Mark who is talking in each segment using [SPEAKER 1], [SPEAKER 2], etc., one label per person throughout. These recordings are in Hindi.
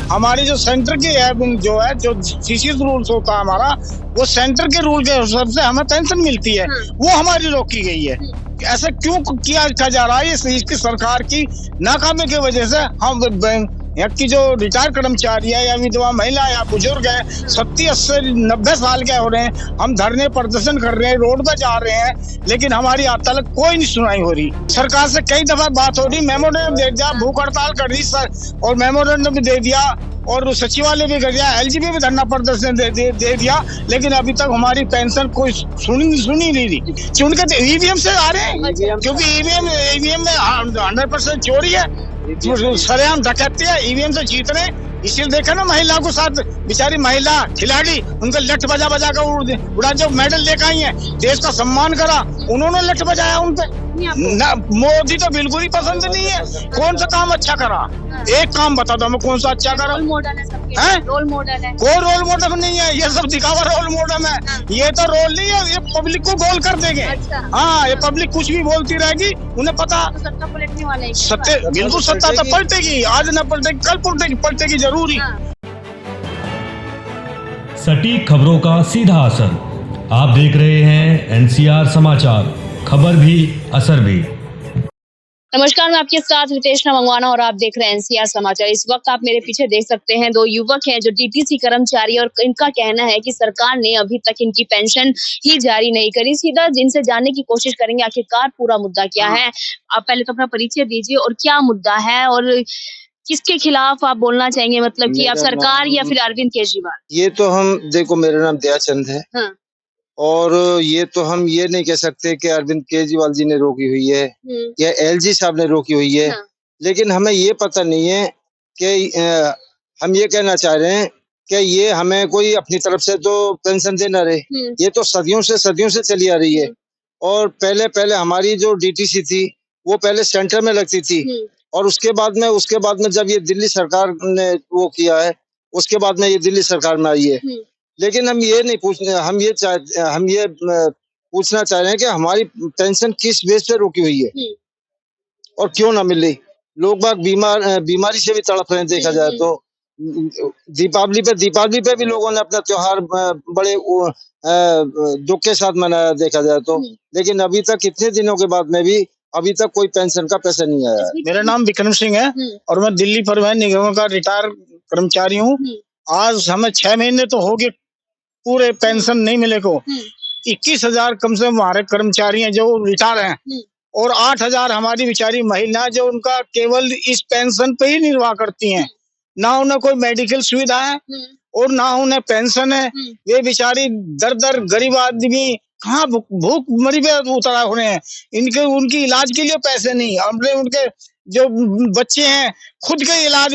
[SPEAKER 1] हमारी जो सेंटर की है जो है जो सीसी रूल्स होता है हमारा, वो सेंटर के रूल के हिसाब से हमें पेंशन मिलती है, वो हमारी रोकी गई है। ऐसा क्यों किया जा रहा है? इसकी सरकार की नाकामी की वजह से हम यहाँ की जो रिटायर्ड कर्मचारी है या विधवा महिला या बुजुर्ग है, 70, 80, 90 साल के हो रहे हैं, हम धरने प्रदर्शन कर रहे हैं, रोड पे जा रहे हैं, लेकिन हमारी आज तक कोई नहीं सुनाई हो रही। सरकार से कई दफा बात हो रही, मेमोरेंडम दे दिया, भूख हड़ताल कर दी सर और मेमोरेंडम भी दे दिया और सचिवालय भी कर दिया, एलजीबी भी धरना प्रदर्शन दे दिया, लेकिन अभी तक हमारी पेंशन कोई सुनी नहीं रही। चुन के ईवीएम से आ रहे हैं, क्योंकि ईवीएम में 100% चोरी है, सरेआम डकैती है, ईवीएम से जीत रहे। इसलिए देखा ना महिला को साथ, बेचारी महिला खिलाड़ी, उनका लठ बजा कर उड़ा, जो मेडल लेकर आई है, देश का सम्मान करा, उन्होंने लठ बजाया उन पे। मोदी तो बिल्कुल ही पसंद नहीं है। कौन सा काम अच्छा करा? एक काम बता दो हमें, कौन सा अच्छा करा?
[SPEAKER 2] रोल मॉडल है सबके, रोल मॉडल है।
[SPEAKER 1] कोई रोल मॉडल नहीं है, ये सब दिखावा रोल मॉडल है। ये तो रोल नहीं है, ये पब्लिक को गोल कर देंगे। हाँ, ये पब्लिक कुछ भी बोलती रहेगी, उन्हें पता
[SPEAKER 2] सत्ता पलटने वाले।
[SPEAKER 1] सत्य बिल्कुल, सत्ता तो पलटेगी, आज न पलटेगी, कल पलटेगी जरूरी।
[SPEAKER 3] सटीक खबरों का सीधा असर। आप देख रहे हैं एनसीआर समाचार, खबर भी असर भी।
[SPEAKER 2] नमस्कार, मैं आपके साथ रितेश मंगवाना और आप देख रहे हैं एनसीआर समाचार। इस वक्त आप मेरे पीछे देख सकते हैं, 2 युवक हैं जो डीटीसी कर्मचारी, और इनका कहना है कि सरकार ने अभी तक इनकी पेंशन ही जारी नहीं करी। सीधा जिनसे जानने की कोशिश करेंगे आखिरकार पूरा मुद्दा क्या है। आप पहले तो अपना परिचय दीजिए और क्या मुद्दा है और किसके खिलाफ आप बोलना चाहेंगे, मतलब कि आप सरकार या फिर अरविंद केजरीवाल?
[SPEAKER 4] ये तो हम देखो, मेरा नाम दयाचंद है।
[SPEAKER 2] हाँ।
[SPEAKER 4] और ये तो हम ये नहीं कह सकते कि अरविंद केजरीवाल जी ने रोकी हुई है या एलजी साहब ने रोकी हुई है।
[SPEAKER 2] हाँ।
[SPEAKER 4] लेकिन हमें ये पता नहीं है कि हम ये कहना चाह रहे हैं कि ये हमें कोई अपनी तरफ से तो पेंशन दे ना रहे। ये तो सदियों से चली आ रही है। और पहले हमारी जो डीटीसी थी वो पहले सेंटर में लगती थी, और उसके बाद में जब ये दिल्ली सरकार ने वो किया है, उसके बाद में ये दिल्ली सरकार में आई है। लेकिन हम ये नहीं पूछने, हम ये पूछना चाह रहे हैं कि हमारी पेंशन किस बेस पे रोकी हुई है और क्यों ना मिली। लोग बाग बीमारी से भी तड़प रहे हैं। देखा जाए तो दीपावली पे भी लोगों ने अपना त्योहार बड़े दुख के साथ मनाया, देखा जाए तो। लेकिन अभी तक कितने दिनों के बाद में भी अभी तक कोई पेंशन का पैसा नहीं आया है।
[SPEAKER 1] मेरा नाम विक्रम सिंह है और मैं दिल्ली परिवहन निगम का रिटायर्ड कर्मचारी हूँ। आज हमें 6 महीने तो हो गए पूरे पेंशन नहीं मिले को। 21,000 कम से कम हमारे कर्मचारी हैं जो रिटायर हैं, और 8,000 हमारी बेचारी महिला जो उनका केवल इस पेंशन पे ही निर्वाह करती हैं। ना उन्हें कोई मेडिकल सुविधा है और ना उन्हें पेंशन है। ये बेचारी दर गरीब आदमी कहाँ भूख मरी पे उतरा हो रहे हैं। उनकी इलाज के लिए पैसे नहीं, हमने उनके जो बच्चे हैं खुद के इलाज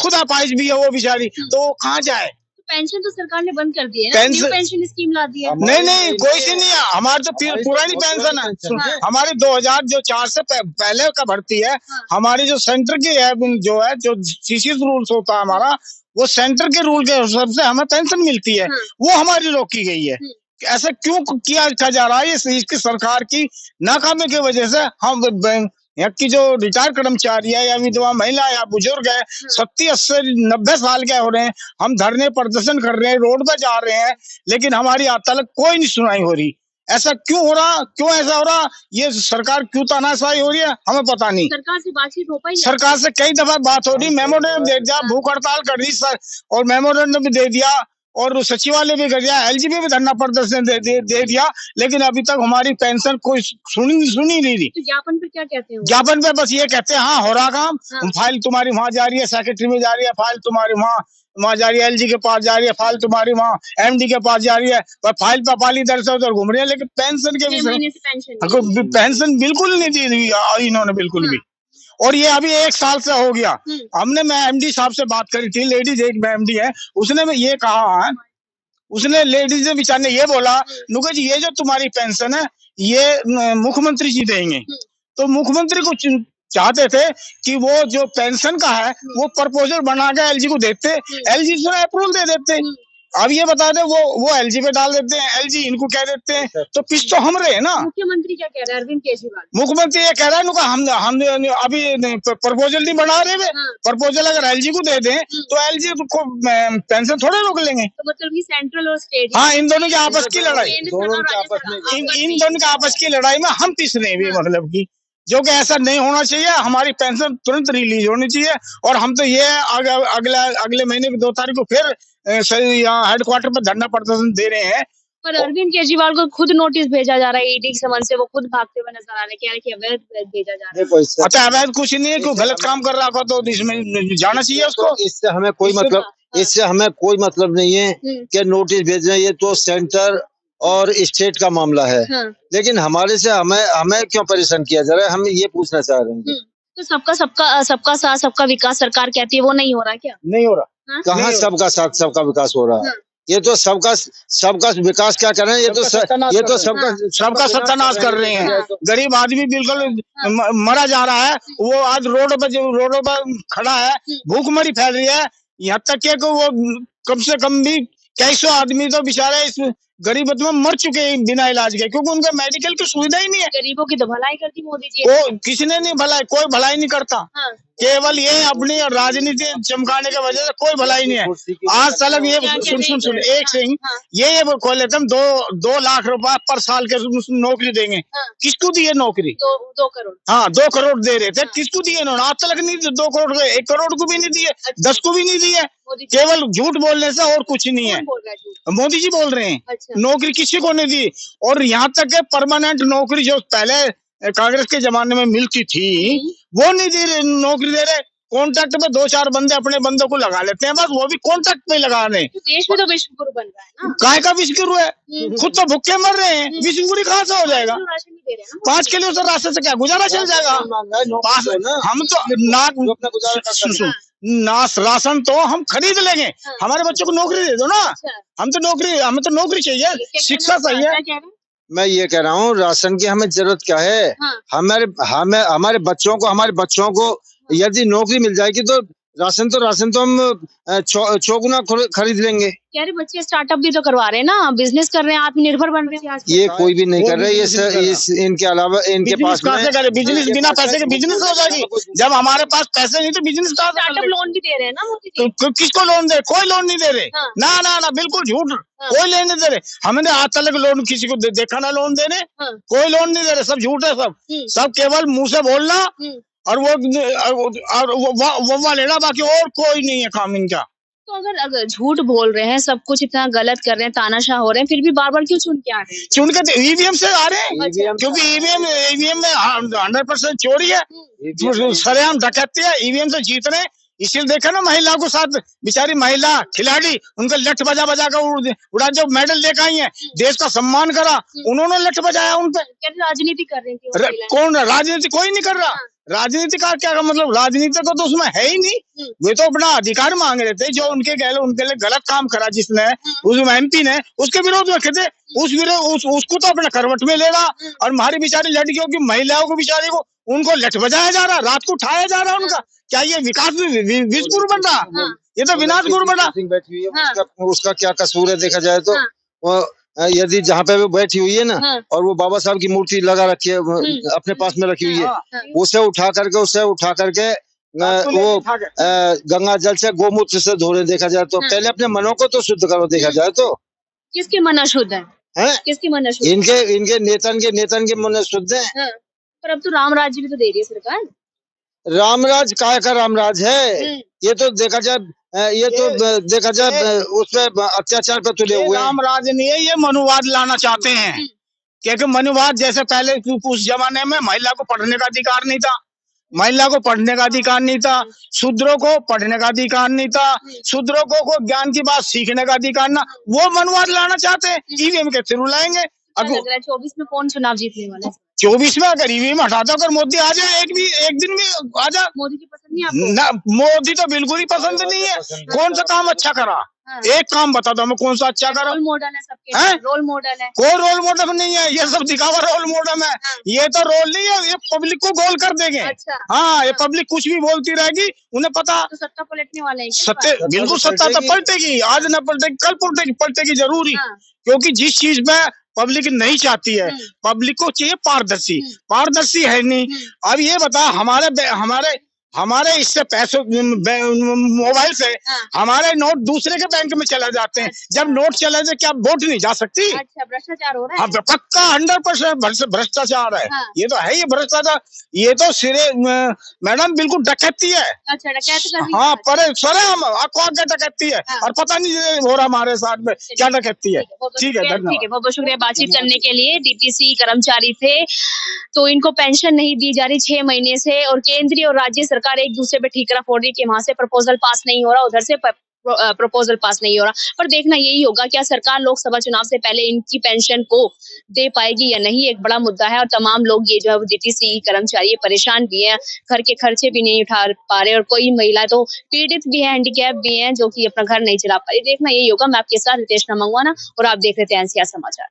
[SPEAKER 1] खुद अपाहिज भी है वो बेचारी, तो कहाँ जाए?
[SPEAKER 2] पेंशन तो सरकार ने बंद कर दी है ना, न्यू पेंशन स्कीम ला दी है।
[SPEAKER 1] नहीं, कोई सी नहीं है। हमारी तो पुरानी पेंशन है। हमारी 2004 से पहले का भर्ती है। हमारी जो सेंटर की है जो सीसी रूल्स होता है हमारा, वो सेंटर के रूल के हिसाब से हमें पेंशन मिलती है, वो हमारी रोकी गई है। ऐसा क्यों किया जा रहा है? इसकी सरकार की नाकामी की वजह से हम यहाँ की जो रिटायर्ड कर्मचारी है या विधवा महिला या बुजुर्ग है, 70, 80, 90 साल के हो रहे हैं, हम धरने प्रदर्शन कर रहे हैं, रोड पे जा रहे हैं, लेकिन हमारी आज तक कोई नहीं सुनाई हो रही। ऐसा क्यों हो रहा? क्यों ऐसा हो रहा? ये सरकार क्यों तानाशाही हो रही है, हमें पता नहीं।
[SPEAKER 2] सरकार से बातचीत हो पाई?
[SPEAKER 1] सरकार से कई दफा बात हो रही, मेमोरेंडम दे दिया, भूख हड़ताल कर दी सर और मेमोरेंडम भी दे दिया और सचिवालय भी कर दिया, एलजीबी भी धरना प्रदर्शन दे दिया, लेकिन अभी तक हमारी पेंशन कोई सुनी नहीं रही।
[SPEAKER 2] तो ज्ञापन पे क्या कहते हैं?
[SPEAKER 1] ज्ञापन पे बस ये कहते हैं हाँ हो रहा काम। फाइल तुम्हारी वहाँ जा रही है, सेक्रेटरी में जा रही है, फाइल तुम्हारी वहाँ जा रही है, एलजी के पास जा रही है, फाइल तुम्हारी वहाँ एमडी के पास जा रही है, पर फाइल पाली इधर से उधर घूम रही है, लेकिन पेंशन के विषय पेंशन बिल्कुल नहीं दी इन्होंने, बिल्कुल भी। और ये अभी 1 साल से हो गया। मैं एमडी साहब से बात करी थी, लेडीज एक एमडी है, उसने ये कहा है, उसने लेडीज विचार ने ये बोला, नुका जी ये जो तुम्हारी पेंशन है ये मुख्यमंत्री जी देंगे। तो मुख्यमंत्री को चाहते थे कि वो जो पेंशन का है वो प्रपोजल बना के एलजी को देते, एलजी से अप्रूवल दे देते। अब ये बता दे, वो एलजी पे डाल देते हैं, एलजी इनको कह देते हैं, तो पिस तो हम रहे ना।
[SPEAKER 2] मुख्यमंत्री क्या कह रहे हैं अरविंद केजरीवाल?
[SPEAKER 1] मुख्यमंत्री ये कह रहा है नुका हम अभी प्रपोजल नहीं बना रहे वे। प्रपोजल अगर एलजी को दे दें तो एलजी को पेंशन थोड़े रोक लेंगे।
[SPEAKER 2] तो मतलब कि सेंट्रल और स्टेट,
[SPEAKER 1] हाँ, इन दोनों की आपस की लड़ाई,
[SPEAKER 4] दोनों के आपस में
[SPEAKER 1] इन दोनों की आपस की लड़ाई में हम पिस रहे हैं, मतलब की जो कि ऐसा नहीं होना चाहिए। हमारी पेंशन तुरंत रिलीज होनी चाहिए। और हम तो ये अगले महीने की 2 तारीख को फिर यहाँ हेडक्वार्टर पर धरना प्रदर्शन दे रहे हैं।
[SPEAKER 2] पर अरविंद केजरीवाल को खुद नोटिस भेजा जा रहा है ईडी के समन से, वो खुद भागते हुए नजर आ रहे हैं, कह रहे कि अवैध भेजा जा रहा है।
[SPEAKER 1] अच्छा, अवैध कुछ नहीं है, कोई गलत काम कर रहा हो तो इसमें जाना चाहिए उसको।
[SPEAKER 4] इससे हमें कोई मतलब नहीं है कि नोटिस भेजना, ये तो सेंटर और स्टेट का मामला है। लेकिन हमारे से हमें क्यों परेशान किया जा रहा है, हम ये पूछना चाह रहे हैं।
[SPEAKER 2] तो सबका साथ सबका विकास सरकार कहती है, वो नहीं हो रहा क्या?
[SPEAKER 1] नहीं हो रहा।
[SPEAKER 4] कहाँ सबका साथ सबका विकास हो रहा है? ये तो सबका विकास क्या कर रहे हैं, ये तो
[SPEAKER 1] सबका सत्यानाश कर रहे हैं। गरीब आदमी बिल्कुल मरा जा रहा है। वो आज रोडों पर खड़ा है, भूखमरी फैल रही है। यहाँ तक कि वो कम से कम भी कई सौ आदमी तो बेचारे इस गरीबत में मर चुके हैं बिना इलाज के, क्योंकि उनका मेडिकल की सुविधा ही नहीं है।
[SPEAKER 2] गरीबों की तो भलाई करती मोदी जी।
[SPEAKER 1] वो किसी ने नहीं भलाई, कोई भलाई नहीं करता। केवल ये अपनी राजनीति चमकाने की वजह से कोई भलाई नहीं है। आज तलक ये सुन एक सिंह ये खोल लेते हम 2 लाख रुपए पर साल के नौकरी देंगे। किसको दिए नौकरी?
[SPEAKER 2] 2 करोड़।
[SPEAKER 1] हाँ, 2 करोड़ दे रहे थे। किसको दिए इन्होंने? आज तक नहीं, 2 करोड़ 1 करोड़ को भी नहीं दिए, 10 को भी नहीं दिए। केवल झूठ बोलने से और कुछ नहीं है। मोदी जी बोल रहे हैं।
[SPEAKER 2] अच्छा।
[SPEAKER 1] नौकरी किसी को नहीं दी। और यहाँ तक है परमानेंट नौकरी जो पहले कांग्रेस के जमाने में मिलती थी, वो नहीं दे रहे, नौकरी दे रहे। कॉन्ट्रैक्ट में 2-4 बंदे अपने बंदों को लगा लेते हैं, बस वो भी कॉन्ट्रैक्ट पे लगा रहे हैं।
[SPEAKER 2] तो देश में तो विश्व गुरु बन रहा है ना।
[SPEAKER 1] काय का विश्व गुरु है? खुद तो भूखे मर रहे हैं, विश्व गुरु कहाँ से हो जाएगा? 5 किलो से रास्ते से क्या गुजारा चल जाएगा? हम तो राशन तो हम खरीद लेंगे, हमारे बच्चों को नौकरी दे दो ना। हमें तो नौकरी चाहिए, शिक्षा चाहिए।
[SPEAKER 4] मैं ये कह रहा हूँ, राशन की हमें जरूरत क्या है? हमारे बच्चों को यदि नौकरी मिल जाएगी तो राशन तो हम चौगुना खरीद लेंगे।
[SPEAKER 2] यार बच्चे स्टार्टअप भी तो करवा रहे हैं ना, बिजनेस कर रहे हैं, आत्मनिर्भर बन रहे हैं।
[SPEAKER 4] ये कोई भी नहीं कर रहे, ये इनके अलावा इनके पास
[SPEAKER 1] बिजनेस बिना पैसे के बिजनेस हो जाएगी। जब हमारे पास पैसे नहीं तो बिजनेस का
[SPEAKER 2] स्टार्टअप लोन भी दे रहे हैं ना मोदी जी।
[SPEAKER 1] तो किसको लोन दे? कोई लोन नहीं दे रहे। ना बिल्कुल झूठ, कोई लेने दे रहे। हमने आज तक लोन किसी को देखा ना लोन देने, कोई लोन नहीं दे रहे, सब झूठ है। सब केवल मुंह से बोलना और वो लेना, बाकी और कोई नहीं है काम इनका।
[SPEAKER 2] तो अगर झूठ बोल रहे हैं, सब कुछ इतना गलत कर रहे हैं, तानाशाह हो रहे हैं, फिर भी बार बार क्यों चुन के आ रहे हैं?
[SPEAKER 1] चुन के ईवीएम से आ रहे हैं, क्योंकि ईवीएम में 100% चोरी है, सरेआम डकैती है। ईवीएम से जीत रहे हैं, इसलिए देखा ना महिला को साथ, बेचारी महिला खिलाड़ी, उनका लठ बजा कर उड़ा, जो मेडल लेकर आई है, देश का सम्मान करा, उन्होंने लठ बजाया उन पे।
[SPEAKER 2] राजनीति कर रही थी।
[SPEAKER 1] कौन राजनीति? कोई नहीं कर रहा। राजनीति का क्या मतलब? राजनीति को तो उसमें है ही नहीं। वे तो अपना अधिकार मांग रहे थे। जो उनके लिए गलत काम करा जिसने, उस एमपी ने, उसके विरोध में थे। उसको तो अपने करवट में ले रहा। और हमारी बेचारी लड़कियों की, महिलाओं को, बेचारी को, उनको लठ बजाया जा रहा, रात को उठाया जा रहा उनका। क्या ये विकास विश्व गुरु बन रहा? ये तो विनाश गुरु बन रहा।
[SPEAKER 4] उसका क्या कसूर है देखा जाए तो? यदि जहाँ पे वो बैठी हुई है ना, और वो बाबा साहब की मूर्ति लगा रखी है, अपने पास में रखी हुई है, उसे उठा करके वो गंगा जल से, गोमूत्र से धोने देखा जाए तो। पहले अपने मनों को तो शुद्ध करो देखा जाए तो।
[SPEAKER 2] किसके मन अशुद्ध है? किसकी मन अशुद्ध?
[SPEAKER 4] इनके नेतन के मन शुद्ध है।
[SPEAKER 2] पर अब तो राम राज्य भी तो दे रही है सरकार।
[SPEAKER 4] रामराज काय का रामराज है? ये तो देखा जाए उसमें अत्याचार पे तुले हुए।
[SPEAKER 1] रामराज नहीं है, ये मनुवाद लाना चाहते हैं। क्योंकि मनुवाद जैसे पहले उस जमाने में महिला को पढ़ने का अधिकार नहीं था, महिला को पढ़ने का अधिकार नहीं था, शूद्रों को पढ़ने का अधिकार नहीं था, शूद्रों को ज्ञान की बात सीखने का अधिकार ना, वो मनुवाद लाना चाहते हैं। ईवीएम के थ्रू लाएंगे।
[SPEAKER 2] 24 में कौन चुनाव जीतने वाला है?
[SPEAKER 1] 24वां गरीबी में हटाता अगर मोदी आ जाए एक दिन में आ जाए।
[SPEAKER 2] मोदी जी पसंद नहीं आपको?
[SPEAKER 1] ना, मोदी तो बिल्कुल ही पसंद नहीं है। कौन सा काम अच्छा करा?
[SPEAKER 2] हाँ।
[SPEAKER 1] एक काम बता दो हमें कौन सा अच्छा करा?
[SPEAKER 2] रोल मॉडल है सबके,
[SPEAKER 1] हैं?
[SPEAKER 2] रोल मॉडल है।
[SPEAKER 1] कोई रोल मॉडल नहीं है, ये सब दिखावा रोल मॉडल है।
[SPEAKER 2] हाँ।
[SPEAKER 1] ये तो रोल नहीं है, ये पब्लिक को गोल कर देंगे।
[SPEAKER 2] अच्छा।
[SPEAKER 1] हाँ, ये पब्लिक कुछ भी बोलती रहेगी, उन्हें पता।
[SPEAKER 2] तो सत्ता पलटने वाले हैं क्या इस
[SPEAKER 1] सत्य
[SPEAKER 2] बार?
[SPEAKER 1] बिल्कुल, सत्ता तो पलटेगी, आज न पलटेगी कल पलटेगी जरूरी।
[SPEAKER 2] हाँ।
[SPEAKER 1] क्योंकि जिस चीज में पब्लिक नहीं चाहती है, पब्लिक को चाहिए पारदर्शी। पारदर्शी है नहीं। अब ये बता, हमारे इससे पैसों मोबाइल से
[SPEAKER 2] हाँ।
[SPEAKER 1] हमारे नोट दूसरे के बैंक में चले जाते हैं। जब नोट चले जाए, क्या वोट नहीं जा सकती?
[SPEAKER 2] अच्छा, भ्रष्टाचार हो रहा है।
[SPEAKER 1] अब पक्का 100% भ्रष्टाचार है।
[SPEAKER 2] हाँ।
[SPEAKER 1] ये तो है ही भ्रष्टाचार। ये तो सिरे मैडम बिल्कुल डकैती है।
[SPEAKER 2] अच्छा, डकैत कर रही है।
[SPEAKER 1] हाँ, पर सर हम कौन क्या डकैती है?
[SPEAKER 2] हाँ।
[SPEAKER 1] और पता नहीं ये हो रहा हमारे साथ में क्या डकैती है। ठीक है,
[SPEAKER 2] ठीक है,
[SPEAKER 1] धन्यवाद।
[SPEAKER 2] बहुत बहुत शुक्रिया बातचीत करने के लिए। डीटीसी कर्मचारी थे, तो इनको पेंशन नहीं दी जा रही 6 महीने से, और केंद्रीय और राज्य सरकार एक दूसरे पे ठीकरा फोड़ रही है कि वहां से प्रपोजल पास नहीं हो रहा, उधर से प्रपोजल पास नहीं हो रहा। पर देखना यही होगा क्या सरकार लोकसभा चुनाव से पहले इनकी पेंशन को दे पाएगी या नहीं, एक बड़ा मुद्दा है। और तमाम लोग ये जो है डीटीसी कर्मचारी परेशान भी हैं, घर के खर्चे भी नहीं उठा पा रहे, और कोई महिला तो पीड़ित भी है, हैंडीकैप भी हैं, जो कि अपना घर नहीं चला पा रही। देखना यही होगा। मैं आपके साथ रितेश मंगवाना, और आप देख रहे थे एनसीआर समाचार।